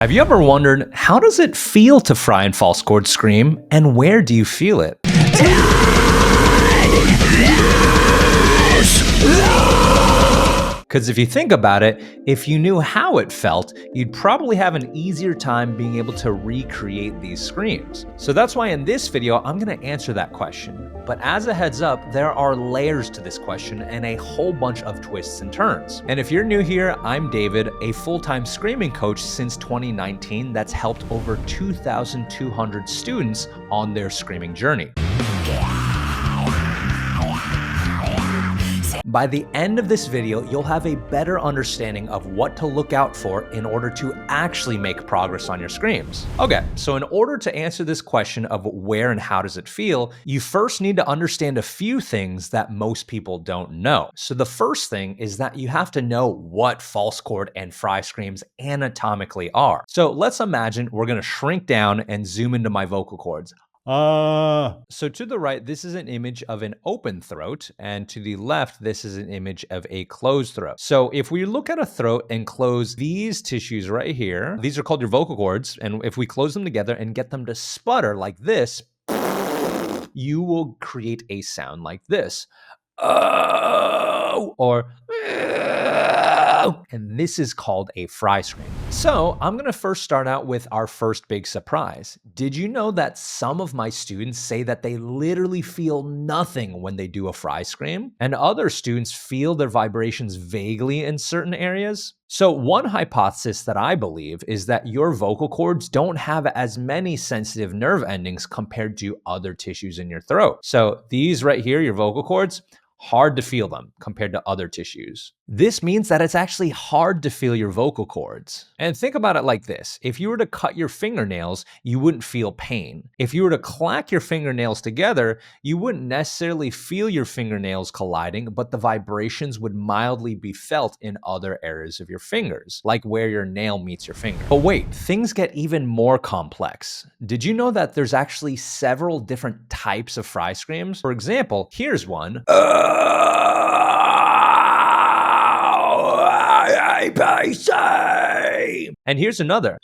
Have you ever wondered, how does it feel to fry and false chord scream, and where do you feel it? Because if you think about it, if you knew how it felt, you'd probably have an easier time being able to recreate these screams. So that's why in this video, I'm gonna answer that question. But as a heads up, there are layers to this question and a whole bunch of twists and turns. And if you're new here, I'm David, a full-time screaming coach since 2019 that's helped over 2,200 students on their screaming journey. By the end of this video, you'll have a better understanding of what to look out for in order to actually make progress on your screams. Okay, so in order to answer this question of where and how does it feel, you first need to understand a few things that most people don't know. So the first thing is that you have to know what false chord and fry screams anatomically are. So let's imagine we're gonna shrink down and zoom into my vocal cords. So to the right, this is an image of an open throat, and to the left, this is an image of a closed throat. So if we look at a throat and close these tissues right here, these are called your vocal cords, and if we close them together and get them to sputter like this, you will create a sound like this. Or and this is called a fry scream. So I'm gonna first start out with our first big surprise. Did you know that some of my students say that they literally feel nothing when they do a fry scream? And other students feel their vibrations vaguely in certain areas? So one hypothesis that I believe is that your vocal cords don't have as many sensitive nerve endings compared to other tissues in your throat. So these right here, your vocal cords, hard to feel them compared to other tissues. This means that it's actually hard to feel your vocal cords. And think about it like this. If you were to cut your fingernails, you wouldn't feel pain. If you were to clack your fingernails together, you wouldn't necessarily feel your fingernails colliding, but the vibrations would mildly be felt in other areas of your fingers, like where your nail meets your finger. But wait, things get even more complex. Did you know that there's actually several different types of fry screams? For example, here's one. And here's another.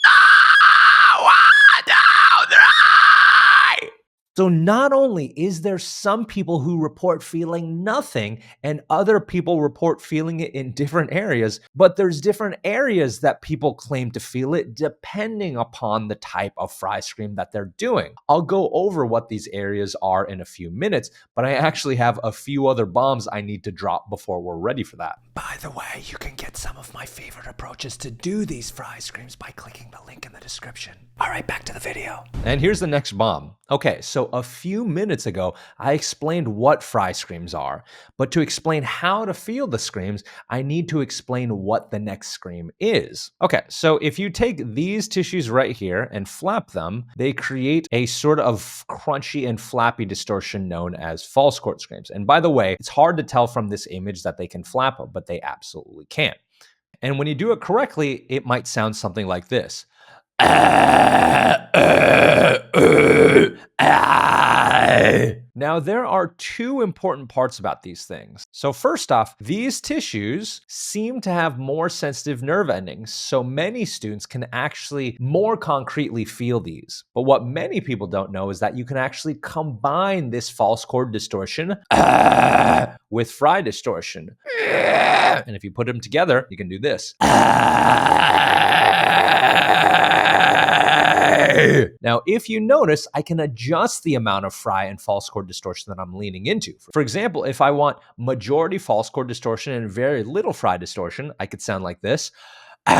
So not only is there some people who report feeling nothing and other people report feeling it in different areas, but there's different areas that people claim to feel it depending upon the type of fry scream that they're doing. I'll go over what these areas are in a few minutes, but I actually have a few other bombs I need to drop before we're ready for that. By the way, you can get some of my favorite approaches to do these fry screams by clicking the link in the description. All right, back to the video. And here's the next bomb. Okay, so a few minutes ago, I explained what fry screams are, but to explain how to feel the screams, I need to explain what the next scream is. Okay, so if you take these tissues right here and flap them, they create a sort of crunchy and flappy distortion known as false chord screams. And by the way, it's hard to tell from this image that they can flap, but they absolutely can. And when you do it correctly, it might sound something like this. Now, there are two important parts about these things. So first off, these tissues seem to have more sensitive nerve endings, so many students can actually more concretely feel these. But what many people don't know is that you can actually combine this false chord distortion with fry distortion. And if you put them together, you can do this. Now, if you notice, I can adjust the amount of fry and false chord distortion that I'm leaning into. For example, if I want majority false chord distortion and very little fry distortion, I could sound like this. If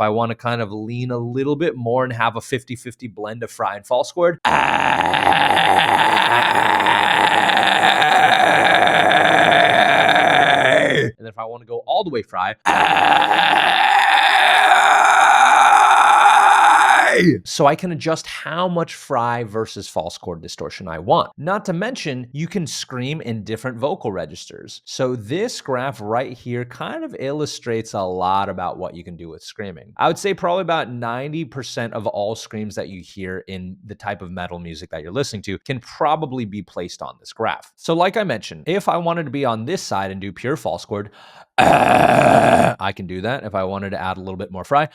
I want to kind of lean a little bit more and have a 50-50 blend of fry and false chord. And if I want to go all the way fry. So I can adjust how much fry versus false chord distortion I want. Not to mention, you can scream in different vocal registers. So this graph right here kind of illustrates a lot about what you can do with screaming. I would say probably about 90% of all screams that you hear in the type of metal music that you're listening to can probably be placed on this graph. So like I mentioned, if I wanted to be on this side and do pure false chord, I can do that. If I wanted to add a little bit more fry,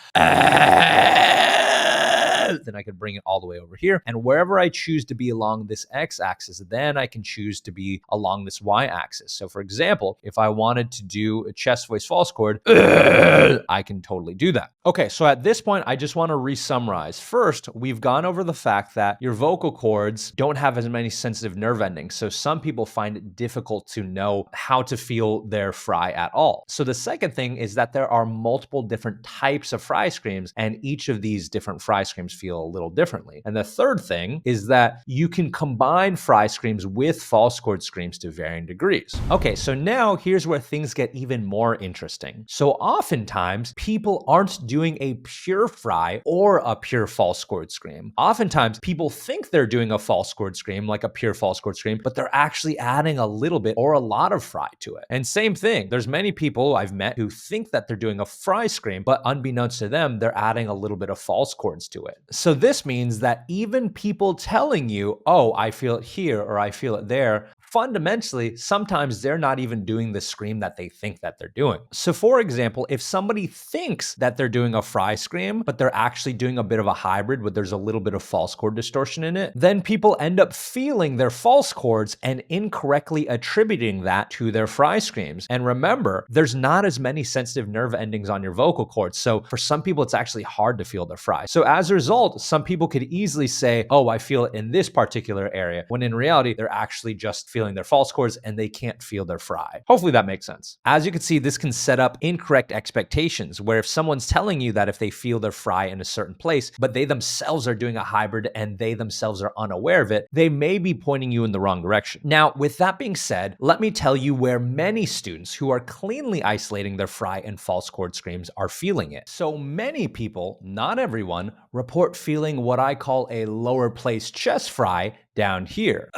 then I could bring it all the way over here. And wherever I choose to be along this x-axis, then I can choose to be along this y-axis. So for example, if I wanted to do a chest voice false chord, I can totally do that. Okay, so at this point, I just want to re-summarize. First, we've gone over the fact that your vocal cords don't have as many sensitive nerve endings. So some people find it difficult to know how to feel their fry at all. So the second thing is that there are multiple different types of fry screams, and each of these different fry screams feel a little differently. And the third thing is that you can combine fry screams with false chord screams to varying degrees. Okay, so now here's where things get even more interesting. So oftentimes people aren't doing a pure fry or a pure false chord scream. Oftentimes people think they're doing a false chord scream, like a pure false chord scream, but they're actually adding a little bit or a lot of fry to it. And same thing, there's many people I've met who think that they're doing a fry scream, but unbeknownst to them, they're adding a little bit of false chords to it. So this means that even people telling you, oh, I feel it here or I feel it there, fundamentally, sometimes they're not even doing the scream that they think that they're doing. So for example, if somebody thinks that they're doing a fry scream, but they're actually doing a bit of a hybrid where there's a little bit of false chord distortion in it, then people end up feeling their false chords and incorrectly attributing that to their fry screams. And remember, there's not as many sensitive nerve endings on your vocal cords. So for some people, it's actually hard to feel their fry. So as a result, some people could easily say, oh, I feel it in this particular area, when in reality, they're actually just feeling their false chords and they can't feel their fry. Hopefully that makes sense. As you can see, this can set up incorrect expectations, where if someone's telling you that if they feel their fry in a certain place, but they themselves are doing a hybrid and they themselves are unaware of it, they may be pointing you in the wrong direction. Now, with that being said, let me tell you where many students who are cleanly isolating their fry and false chord screams are feeling it. So many people, not everyone, report feeling what I call a lower place chest fry down here.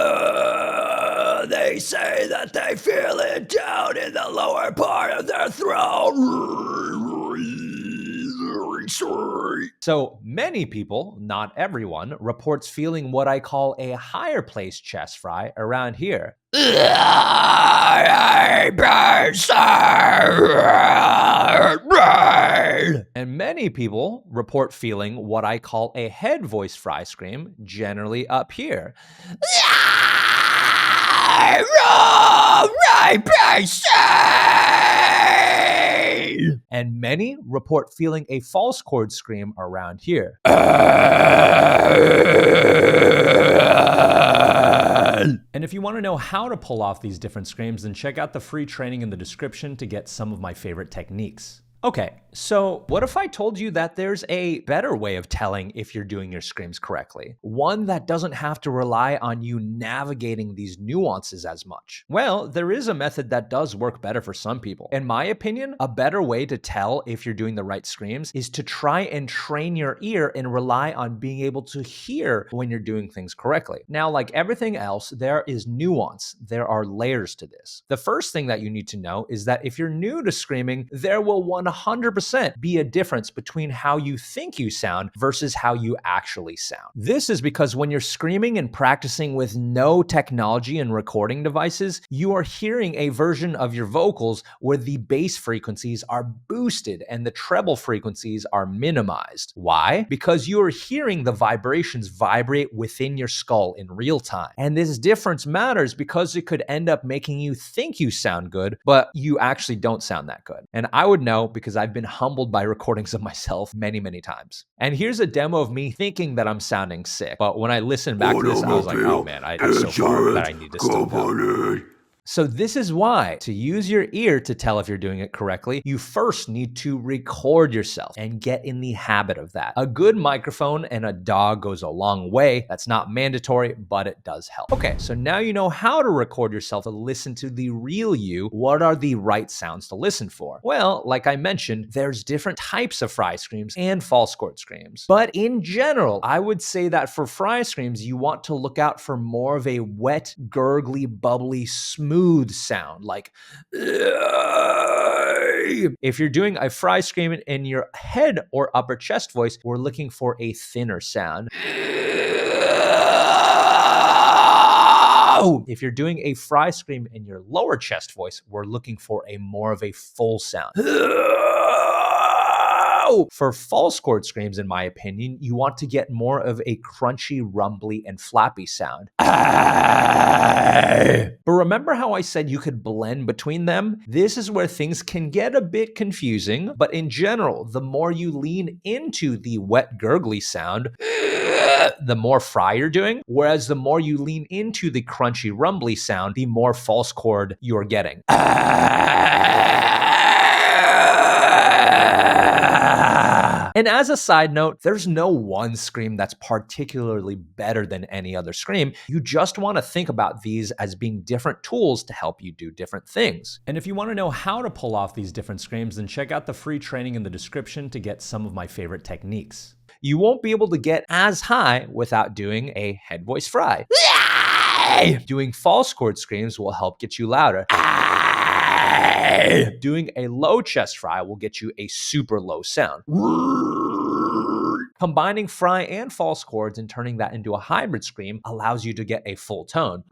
They say that they feel it down in the lower part of their throat. So many people, not everyone, reports feeling what I call a higher place chest fry around here. And many people report feeling what I call a head voice fry scream, generally up here. And many report feeling a false chord scream around here. And if you want to know how to pull off these different screams, then check out the free training in the description to get some of my favorite techniques. Okay, so what if I told you that there's a better way of telling if you're doing your screams correctly? One that doesn't have to rely on you navigating these nuances as much. Well, there is a method that does work better for some people. In my opinion, a better way to tell if you're doing the right screams is to try and train your ear and rely on being able to hear when you're doing things correctly. Now, like everything else, there is nuance. There are layers to this. The first thing that you need to know is that if you're new to screaming, there will 100% be a difference between how you think you sound versus how you actually sound. This is because when you're screaming and practicing with no technology and recording devices, you are hearing a version of your vocals where the bass frequencies are boosted and the treble frequencies are minimized. Why? Because you are hearing the vibrations vibrate within your skull in real time. And this difference matters because it could end up making you think you sound good, but you actually don't sound that good. And I would know because I've been humbled by recordings of myself many, many times. And here's a demo of me thinking that I'm sounding sick. But when I listened back to this, I was like, oh man, I'm so far that I need to stop. So this is why, to use your ear to tell if you're doing it correctly, you first need to record yourself and get in the habit of that. A good microphone and a dog goes a long way. That's not mandatory, but it does help. Okay, so now you know how to record yourself to listen to the real you. What are the right sounds to listen for? Well, like I mentioned, there's different types of fry screams and false chord screams. But in general, I would say that for fry screams, you want to look out for more of a wet, gurgly, bubbly, smooth sound, like if you're doing a fry scream in your head or upper chest voice, we're looking for a thinner sound. If you're doing a fry scream in your lower chest voice, we're looking for a more of a full sound. For false chord screams, in my opinion, you want to get more of a crunchy, rumbly, and flappy sound. But remember how I said you could blend between them? This is where things can get a bit confusing, but in general, the more you lean into the wet, gurgly sound, the more fry you're doing, whereas the more you lean into the crunchy, rumbly sound, the more false chord you're getting. And as a side note, there's no one scream that's particularly better than any other scream. You just want to think about these as being different tools to help you do different things. And if you want to know how to pull off these different screams, then check out the free training in the description to get some of my favorite techniques. You won't be able to get as high without doing a head voice fry. Doing false chord screams will help get you louder. Doing a low chest fry will get you a super low sound. Combining fry and false chords and turning that into a hybrid scream allows you to get a full tone.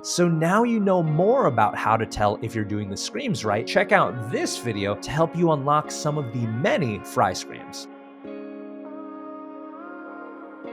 So now you know more about how to tell if you're doing the screams right. Check out this video to help you unlock some of the many fry screams.